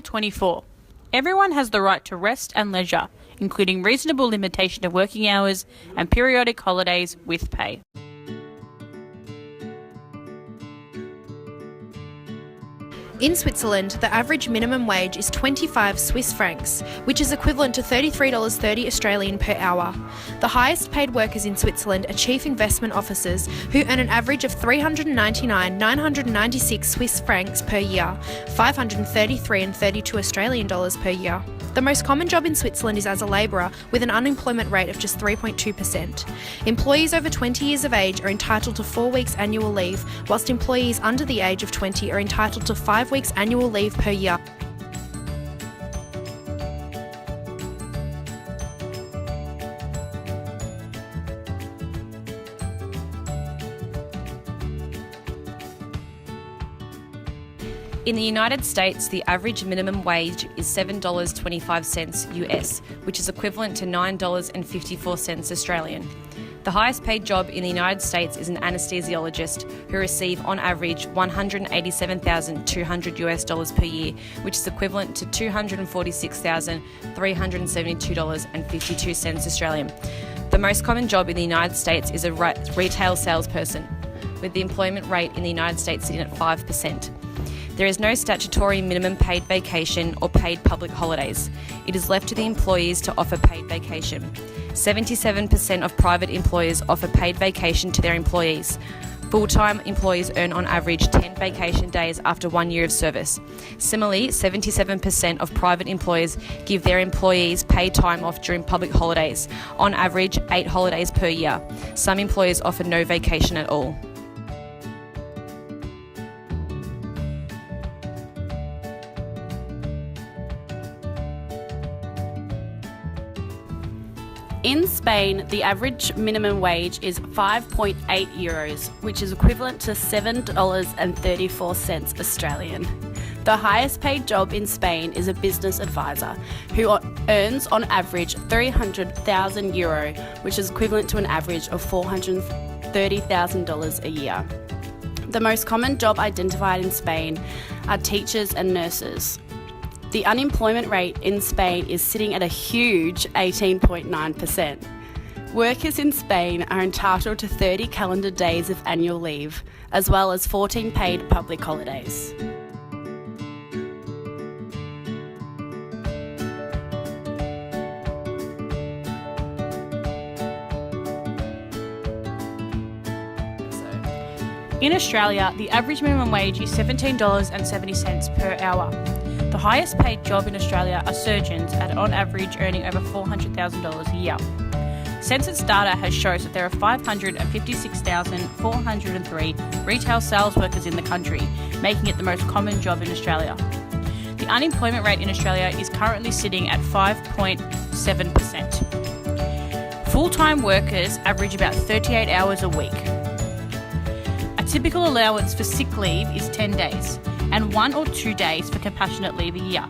24. Everyone has the right to rest and leisure, including reasonable limitation of working hours and periodic holidays with pay. In Switzerland, the average minimum wage is 25 Swiss francs, which is equivalent to $33.30 Australian per hour. The highest paid workers in Switzerland are chief investment officers, who earn an average of 399,996 Swiss francs per year, 533.32 Australian dollars per year. The most common job in Switzerland is as a labourer, with an unemployment rate of just 3.2%. Employees over 20 years of age are entitled to 4 weeks annual leave, whilst employees under the age of 20 are entitled to 5 weeks annual leave per year. In the United States, the average minimum wage is $7.25 US, which is equivalent to $9.54 Australian. The highest paid job in the United States is an anesthesiologist, who receive on average $187,200 US dollars per year, which is equivalent to $246,372.52 Australian. The most common job in the United States is a retail salesperson, with the employment rate in the United States sitting at 5%. There is no statutory minimum paid vacation or paid public holidays. It is left to the employees to offer paid vacation. 77% of private employers offer paid vacation to their employees. Full-time employees earn on average 10 vacation days after 1 year of service. Similarly, 77% of private employers give their employees paid time off during public holidays, on average 8 holidays per year. Some employers offer no vacation at all. In Spain, the average minimum wage is 5.8 euros, which is equivalent to $7.34 Australian. The highest paid job in Spain is a business advisor, who earns on average 300,000 euro, which is equivalent to an average of $430,000 a year. The most common job identified in Spain are teachers and nurses. The unemployment rate in Spain is sitting at a huge 18.9%. Workers in Spain are entitled to 30 calendar days of annual leave, as well as 14 paid public holidays. In Australia, the average minimum wage is $17.70 per hour. The highest paid job in Australia are surgeons, at on average earning over $400,000 a year. Census data has shown that there are 556,403 retail sales workers in the country, making it the most common job in Australia. The unemployment rate in Australia is currently sitting at 5.7%. Full-time workers average about 38 hours a week. A typical allowance for sick leave is 10 days. And 1 or 2 days for compassionate leave a year.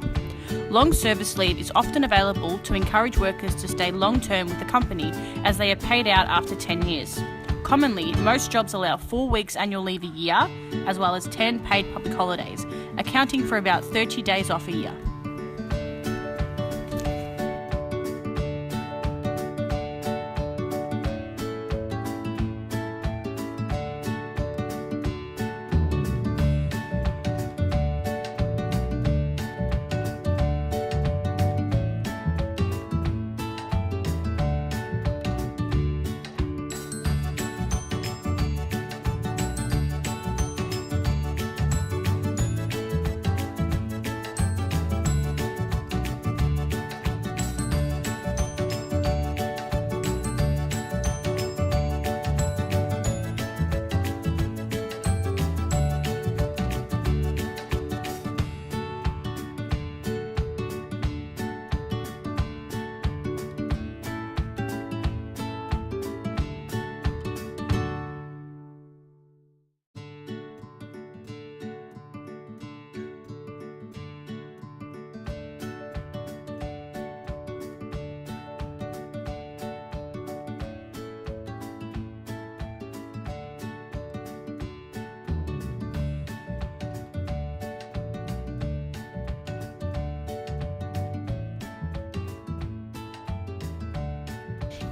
Long service leave is often available to encourage workers to stay long-term with the company, as they are paid out after 10 years. Commonly, most jobs allow 4 weeks annual leave a year, as well as 10 paid public holidays, accounting for about 30 days off a year.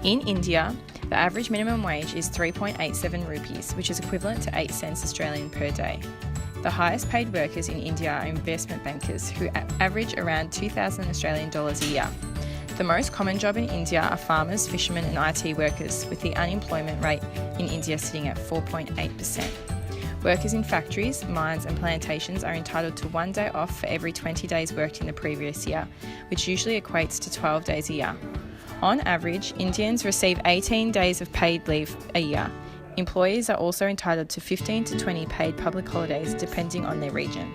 In India, the average minimum wage is 3.87 rupees, which is equivalent to 8 cents Australian per day. The highest paid workers in India are investment bankers, who average around 2,000 Australian dollars a year. The most common job in India are farmers, fishermen and IT workers, with the unemployment rate in India sitting at 4.8%. Workers in factories, mines and plantations are entitled to 1 day off for every 20 days worked in the previous year, which usually equates to 12 days a year. On average, Indians receive 18 days of paid leave a year. Employees are also entitled to 15 to 20 paid public holidays depending on their region.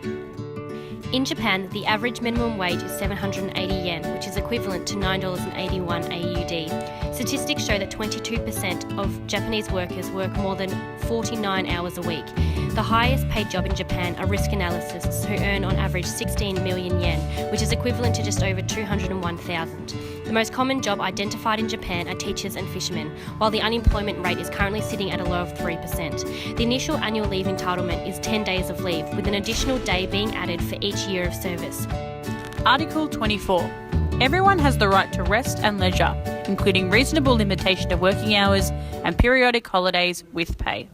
In Japan, the average minimum wage is 780 yen, which is equivalent to $9.81 AUD. Statistics show that 22% of Japanese workers work more than 49 hours a week. The highest paid job in Japan are risk analysts, who earn on average 16 million yen, which is equivalent to just over 201,000. The most common job identified in Japan are teachers and fishermen, while the unemployment rate is currently sitting at a low of 3%. The initial annual leave entitlement is 10 days of leave, with an additional day being added for each year of service. Article 24. Everyone has the right to rest and leisure, including reasonable limitation of working hours and periodic holidays with pay.